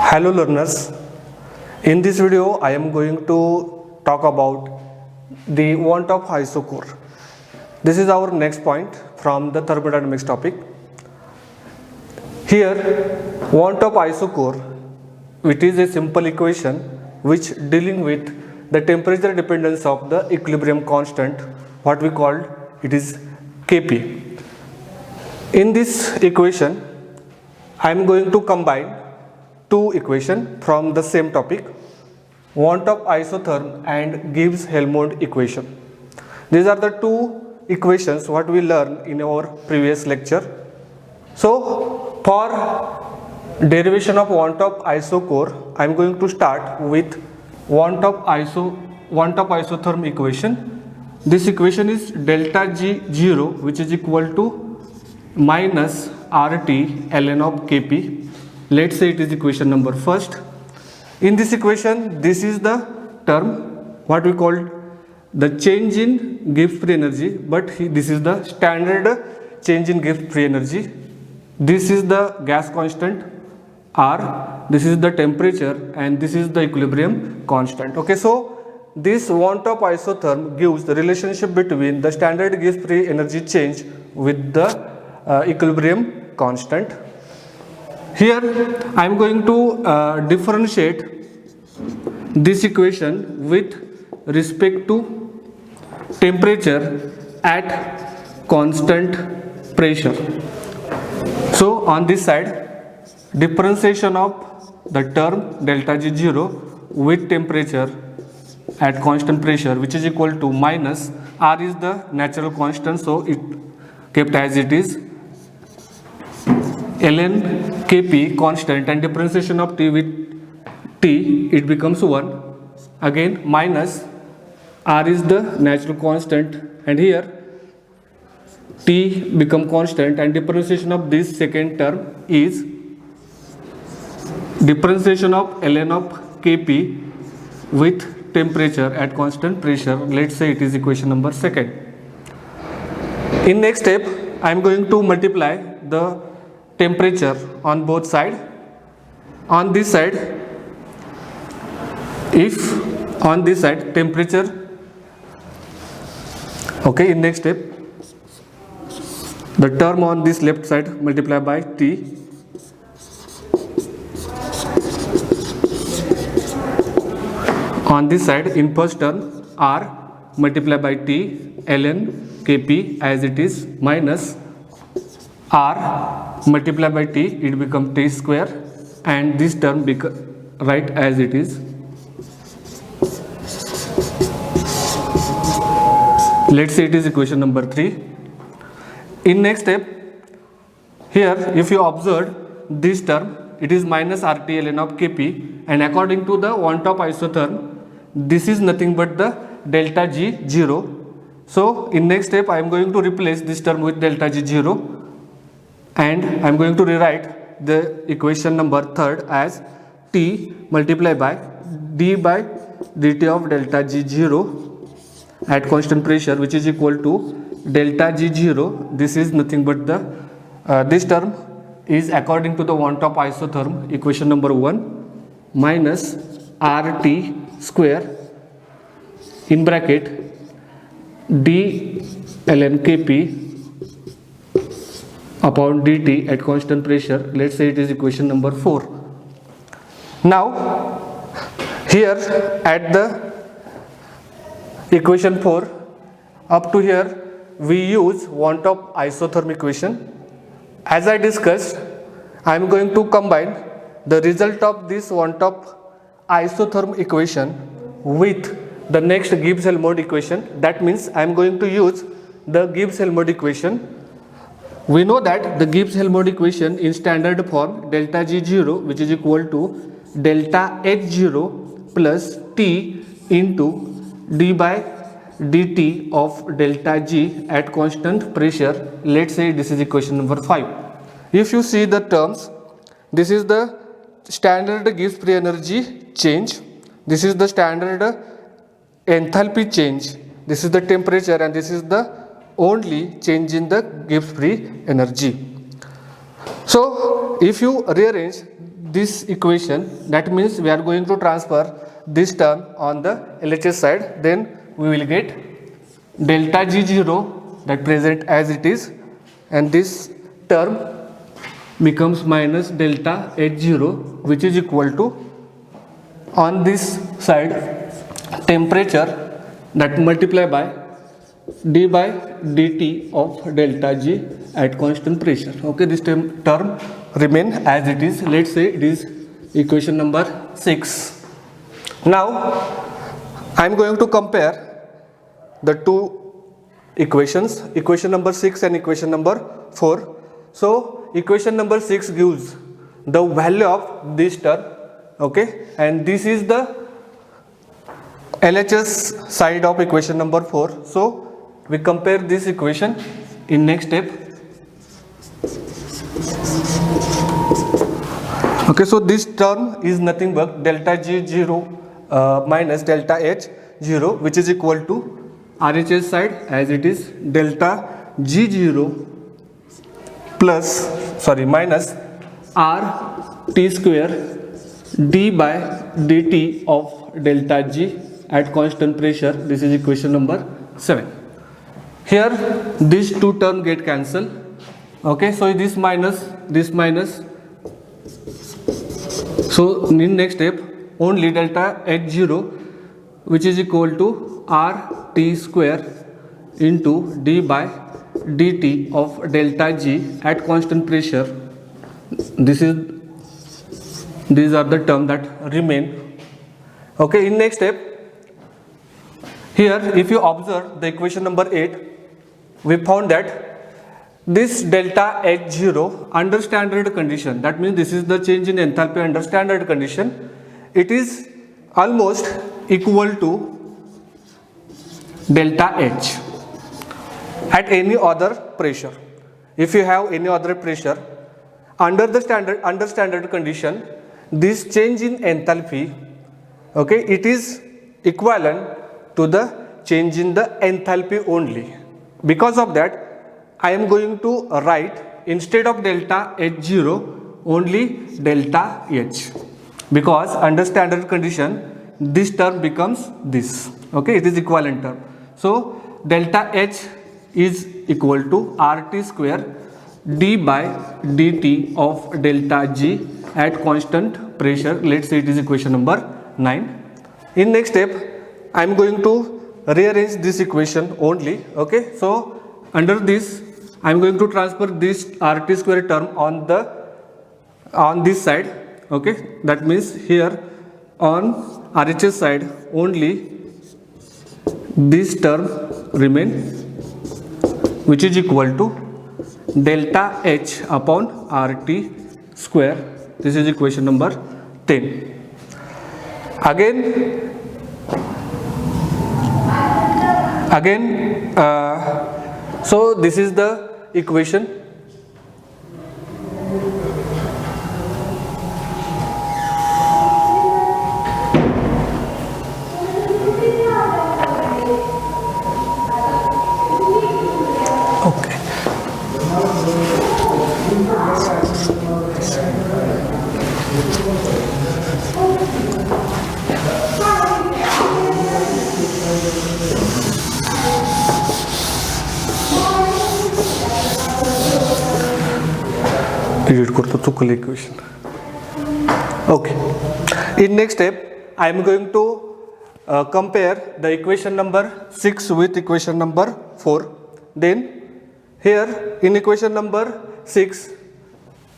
Hello learners, in this video I am going to talk about the want of isochore. This is our next point from the thermodynamics topic. Here want of isochore, which is a simple equation which dealing with the temperature dependence of the equilibrium constant, what we called it is Kp. In this equation I am going to combine two equations from the same topic, want of isotherm and Gibbs-Helmholtz equation. These are the two equations what we learned in our previous lecture. So for derivation of want of isochore, I am going to start with want of isotherm equation. This equation is delta G0, which is equal to minus RT ln of Kp. Let's say it is equation number first. In this equation, this is the term what we call the change in Gibbs free energy, but this is the standard change in Gibbs free energy. This is the gas constant R, this is the temperature, and this is the equilibrium constant. Okay, so this want of isotherm gives the relationship between the standard Gibbs free energy change with the equilibrium constant. Here I am going to differentiate this equation with respect to temperature at constant pressure. So on this side, differentiation of the term delta G0 with temperature at constant pressure, which is equal to minus R is the natural constant, so it kept as it is, ln Kp constant, and differentiation of T with T, it becomes 1. Again minus R is the natural constant, and here T become constant, and differentiation of this second term is differentiation of ln of Kp with temperature at constant pressure. Let's say it is equation number second. In next step I am going to multiply the temperature on both sides. On this side, if on this side temperature, okay, in next step the term on this left side multiply by T, on this side in first term R multiply by T ln Kp as it is, minus R multiply by T, it become T square, and this term write as it is. Let's say it is equation number 3. In next step, here if you observe this term, it is minus RT ln of Kp, and according to the want of isotherm, this is nothing but the delta G0. So in next step I am going to replace this term with delta G0, and I am going to rewrite the equation number 3rd as T multiplied by d by dt of delta G0 at constant pressure, which is equal to delta G0. This is nothing but the this term is according to the want of isotherm, equation number 1, minus RT square in bracket d ln Kp upon dt at constant pressure. Let's say it is equation number 4. Now here at the equation 4 up to here we use want of isotherm equation. As I discussed, I am going to combine the result of this want of isotherm equation with the next Gibbs-Helmholtz equation. That means I am going to use the Gibbs-Helmholtz equation. We know that the Gibbs-Helmholtz equation in standard form delta G0, which is equal to delta H0 plus T into d by dt of delta G at constant pressure. Let's say this is equation number 5. If you see the terms, this is the standard Gibbs free energy change, this is the standard enthalpy change, this is the temperature, and this is the only change in the Gibbs free energy. So if you rearrange this equation, that means we are going to transfer this term on the LHS side, then we will get delta G0 that present as it is, and this term becomes minus delta H0, which is equal to, on this side, temperature that multiply by d by dt of delta G at constant pressure. Okay, this term remain as it is. Let's say it is equation number 6. Now I am going to compare the two equations, equation number 6 and equation number 4. So equation number 6 gives the value of this term, okay, and this is the LHS side of equation number 4. So we compare this equation in next step. Okay, so this term is nothing but delta G0 minus delta H0, which is equal to RHS side as it is delta G0 minus RT square d by dt of delta G at constant pressure. This is equation number 7. Here these two terms get cancelled. Okay, so this minus, so in next step only delta H0, which is equal to RT square into d by dt of delta G at constant pressure. These are the terms that remain. Okay, in next step, here if you observe the equation number 8, we found that this delta H0 under standard condition, that means this is the change in enthalpy under standard condition, it is almost equal to delta H at any other pressure. If you have any other pressure under standard condition, this change in enthalpy, okay, it is equivalent to the change in the enthalpy only. Because of that, I am going to write instead of delta H0 only delta H, because under standard condition this term becomes this. Okay, it is equivalent term. So delta H is equal to RT square d by dt of delta G at constant pressure. Let's say it is equation number 9. In next step, I am going to rearrange this equation only. Okay, so under this I am going to transfer this RT square term on this side. Okay, that means here on RHS side only this term remain, which is equal to delta H upon RT square. This is equation number 10. Again, so this is the equation. Okay. Equation. Okay. In next step, I am going to compare the equation number 6 with equation number 4. Then here in equation number 6,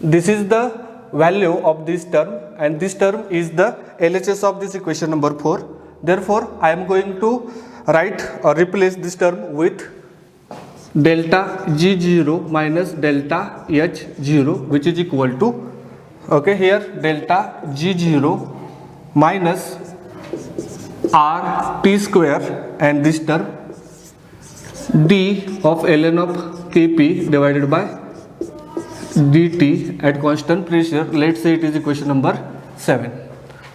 this is the value of this term, and this term is the LHS of this equation number 4. Therefore, I am going to write or replace this term with delta G0 minus delta H0, which is equal to, okay, here delta G0 minus RT square and this term d of ln of Kp divided by dt at constant pressure. Let's say it is equation number 7.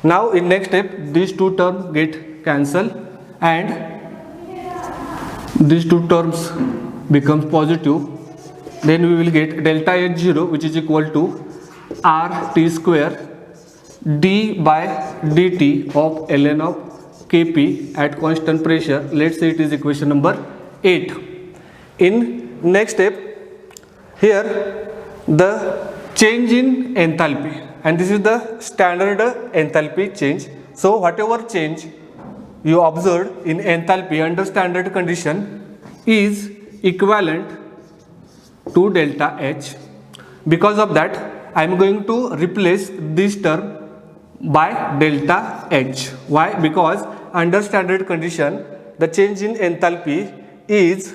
Now in next step, these two terms get cancelled and these two terms becomes positive. Then we will get delta H0, which is equal to RT square d by dt of ln of Kp at constant pressure. Let's say it is equation number 8. In next step, here the change in enthalpy, and this is the standard enthalpy change. So whatever change you observed in enthalpy under standard condition is equivalent to delta H. Because of that, I am going to replace this term by delta H. Why? Because under standard condition the change in enthalpy is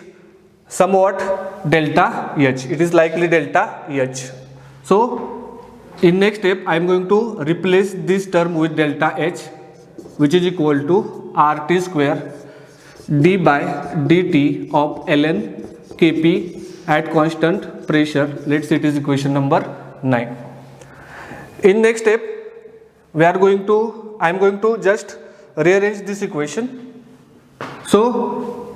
somewhat delta H. It is likely delta H. So in next step I am going to replace this term with delta H, which is equal to RT square d by dt of ln Kp at constant pressure. Let's say it is equation number 9. In next step, I am going to just rearrange this equation. So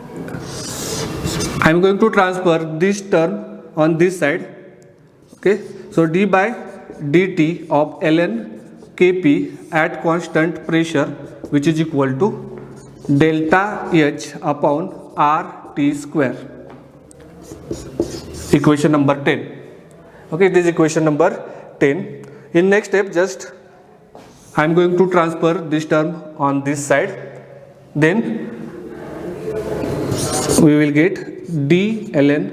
I am going to transfer this term on this side. Okay, so d by dt of ln Kp at constant pressure, which is equal to delta H upon RT square. Equation number 10. Okay, this is equation number 10. In next step, just I am going to transfer this term on this side. Then we will get d ln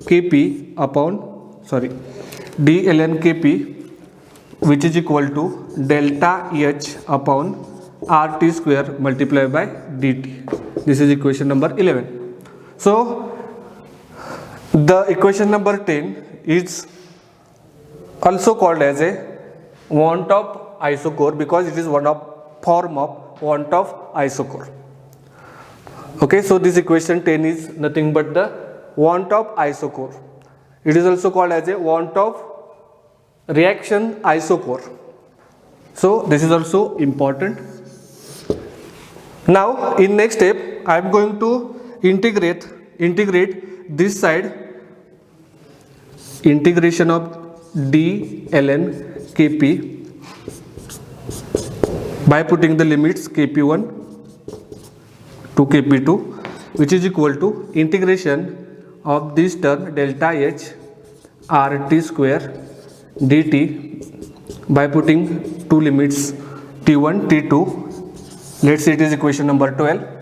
Kp upon d ln Kp, which is equal to delta H upon RT square multiplied by dt. This is equation number 11. So the equation number 10 is also called as a want of isochore, because it is one of form of want of isochore. Okay, so this equation 10 is nothing but the want of isochore. It is also called as a want of reaction isochore. So this is also important. Now in next step I am going to integrate this side, integration of d ln Kp by putting the limits Kp1 to Kp2, which is equal to integration of this term delta H RT square dt by putting two limits T1 T2. Let's say it is equation number 12.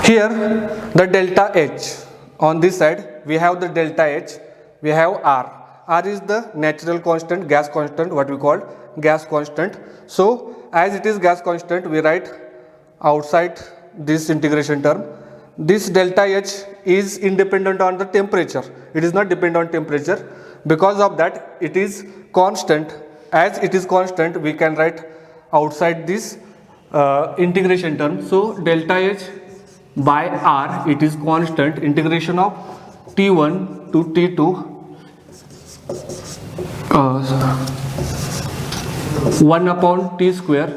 Here the delta H, on this side we have the delta H, we have R. R is the natural constant, gas constant, what we call gas constant. So as it is gas constant, we write outside this integration term. This delta H is independent on the temperature. It is not dependent on temperature. Because of that, it is constant. As it is constant, we can write outside this integration term. So delta H by R, it is constant. Integration of T1 to T2 1 upon T square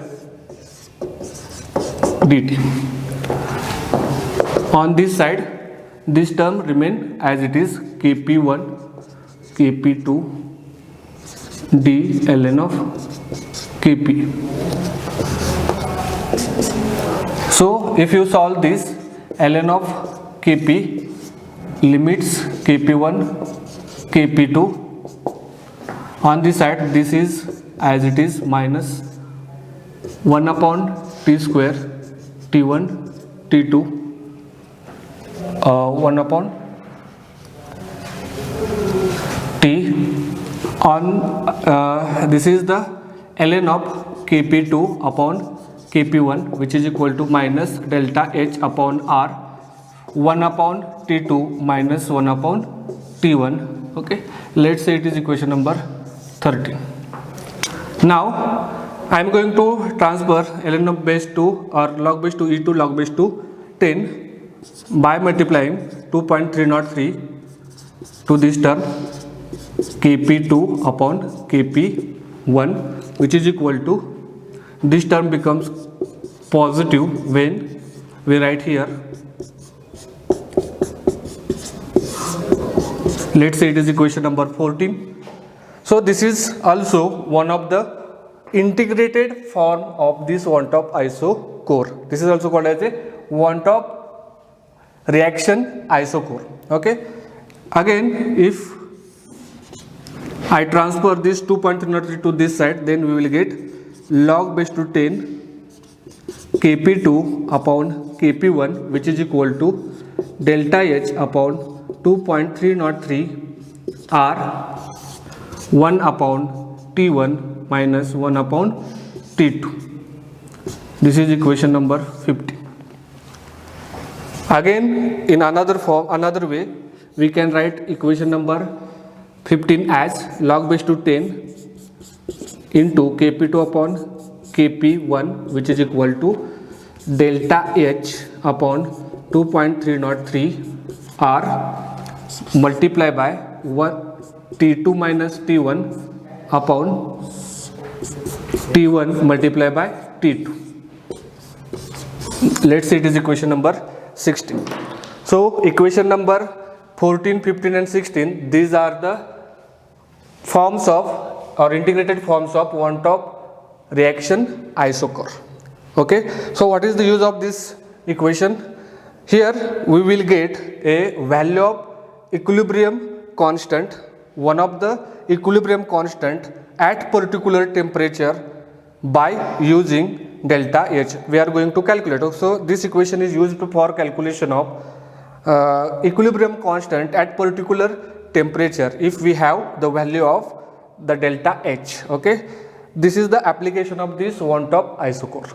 dt. On this side, this term remain as it is, Kp1 Kp2 d ln of Kp. So if you solve this, ln of Kp limits Kp1 Kp2, on this side this is as it is minus 1 upon T square T1 T2 1 upon T on this is the ln of Kp2 upon Kp1, which is equal to minus delta H upon R 1 upon T2 minus 1 upon T1. Okay, let's say it is equation number 13. Now I am going to transfer ln of base 2 or log base 2 e to log base 2 10 by multiplying 2.303 to this term Kp2 upon Kp1, which is equal to, this term becomes positive when we write here, let's say it is equation number 14. So this is also one of the integrated form of this one-top isochore. This is also called as a one-top reaction isochore. Okay. Again, if I transfer this 2.303 to this side, then we will get log base to 10 Kp2 upon Kp1, which is equal to delta H upon 2.303 R 1 upon T1 minus 1 upon T2. This is equation number 50. Again, in another form, another way, we can write equation number 15 as log base to 10 into Kp2 upon Kp1, which is equal to delta H upon 2.303 R multiply by 1 T2 minus T1 upon T1 multiply by T2. Let's say it is equation number 16. So equation number 14, 15 and 16, these are the forms of or integrated forms of one-top reaction isochore. Okay, so what is the use of this equation? Here we will get a value of equilibrium constant, one of the equilibrium constant at particular temperature by using delta H. We are going to calculate. So this equation is used for calculation of equilibrium constant at particular temperature if we have the value of the delta H. Okay, this is the application of this one-top isochore.